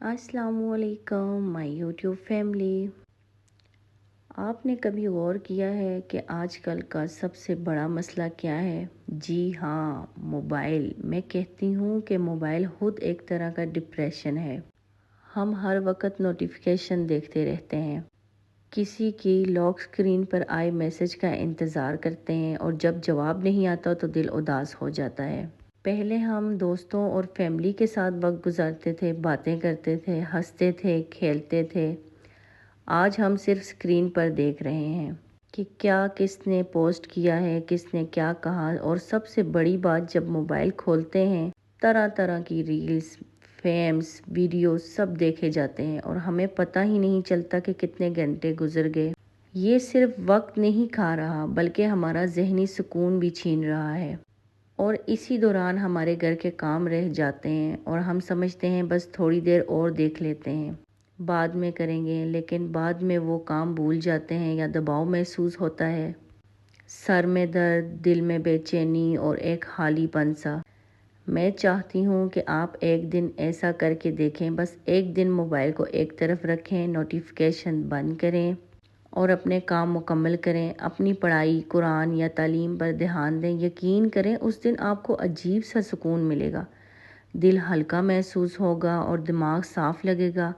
अस्सलाम वालेकुम my YouTube family. आपने कभी गौर किया है कि आजकल का सबसे बड़ा मसला क्या है? जी हाँ, मोबाइल। मैं कहती हूँ कि मोबाइल खुद एक तरह का डिप्रेशन है। हम हर वक्त नोटिफिकेशन देखते रहते हैं, किसी की लॉक स्क्रीन पर आए मैसेज का इंतज़ार करते हैं और जब जवाब नहीं आता तो दिल उदास हो जाता है। पहले हम दोस्तों और फैमिली के साथ वक्त गुजारते थे, बातें करते थे, हंसते थे, खेलते थे। आज हम सिर्फ स्क्रीन पर देख रहे हैं कि क्या किसने पोस्ट किया है, किसने क्या कहा। और सबसे बड़ी बात, जब मोबाइल खोलते हैं तरह तरह की रील्स, फेम्स, वीडियो सब देखे जाते हैं और हमें पता ही नहीं चलता कि कितने घंटे गुजर गए। ये सिर्फ वक्त नहीं खा रहा बल्कि हमारा जहनी सुकून भी छीन रहा है। और इसी दौरान हमारे घर के काम रह जाते हैं और हम समझते हैं बस थोड़ी देर और देख लेते हैं, बाद में करेंगे। लेकिन बाद में वो काम भूल जाते हैं या दबाव महसूस होता है, सर में दर्द, दिल में बेचैनी और एक खालीपन सा। मैं चाहती हूँ कि आप एक दिन ऐसा करके देखें। बस एक दिन मोबाइल को एक तरफ रखें, नोटिफिकेशन बंद करें और अपने काम मुकम्मल करें। अपनी पढ़ाई, कुरान या तालीम पर ध्यान दें। यकीन करें उस दिन आपको अजीब सा सुकून मिलेगा, दिल हल्का महसूस होगा और दिमाग साफ लगेगा।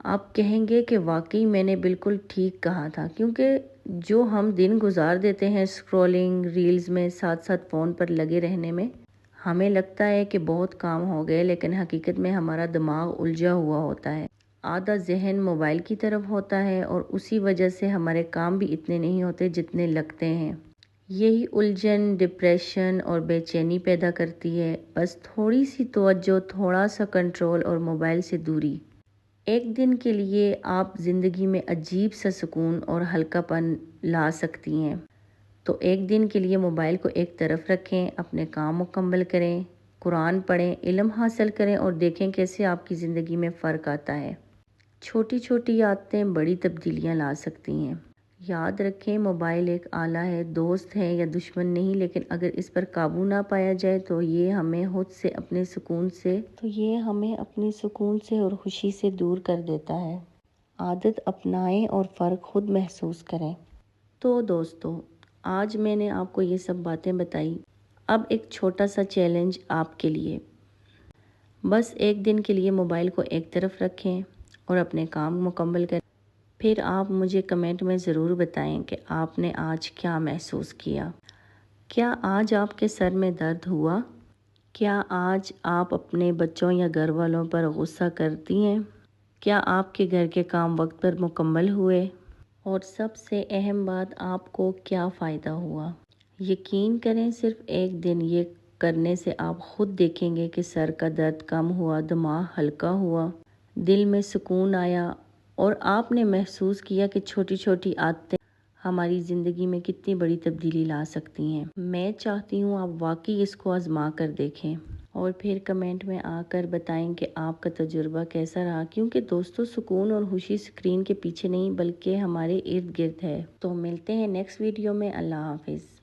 आप कहेंगे कि वाकई मैंने बिल्कुल ठीक कहा था। क्योंकि जो हम दिन गुजार देते हैं स्क्रॉलिंग, रील्स में, साथ साथ फ़ोन पर लगे रहने में, हमें लगता है कि बहुत काम हो गए, लेकिन हकीकत में हमारा दिमाग उलझा हुआ होता है। आधा जहन मोबाइल की तरफ होता है और उसी वजह से हमारे काम भी इतने नहीं होते जितने लगते हैं। यही उलझन डिप्रेशन और बेचैनी पैदा करती है। बस थोड़ी सी तवज्जो, थोड़ा सा कंट्रोल और मोबाइल से दूरी, एक दिन के लिए आप ज़िंदगी में अजीब सा सुकून और हल्कापन ला सकती हैं। तो एक दिन के लिए मोबाइल को एक तरफ रखें, अपने काम मुकम्मल करें, कुरान पढ़ें, इल्म हासिल करें और देखें कैसे आपकी ज़िंदगी में फ़र्क आता है। छोटी छोटी आदतें बड़ी तब्दीलियां ला सकती हैं। याद रखें, मोबाइल एक आला है, दोस्त है या दुश्मन नहीं। लेकिन अगर इस पर काबू ना पाया जाए तो ये हमें अपने सुकून से और खुशी से दूर कर देता है। आदत अपनाएं और फ़र्क खुद महसूस करें। तो दोस्तों, आज मैंने आपको ये सब बातें बताई। अब एक छोटा सा चैलेंज आपके लिए। बस एक दिन के लिए मोबाइल को एक तरफ रखें और अपने काम मुकम्मल करें। फिर आप मुझे कमेंट में ज़रूर बताएं कि आपने आज क्या महसूस किया। क्या आज आपके सर में दर्द हुआ? क्या आज आप अपने बच्चों या घर वालों पर गुस्सा करती हैं? क्या आपके घर के काम वक्त पर मुकम्मल हुए? और सबसे अहम बात, आपको क्या फ़ायदा हुआ? यकीन करें, सिर्फ एक दिन ये करने से आप खुद देखेंगे कि सर का दर्द कम हुआ, दिमाग हल्का हुआ, दिल में सुकून आया और आपने महसूस किया कि छोटी छोटी आदतें हमारी ज़िंदगी में कितनी बड़ी तब्दीली ला सकती हैं। मैं चाहती हूँ आप वाकई इसको आजमा कर देखें और फिर कमेंट में आकर बताएं कि आपका तजुर्बा कैसा रहा। क्योंकि दोस्तों, सुकून और खुशी स्क्रीन के पीछे नहीं बल्कि हमारे इर्द गिर्द है। तो मिलते हैं नेक्स्ट वीडियो में। अल्लाह हाफिज़।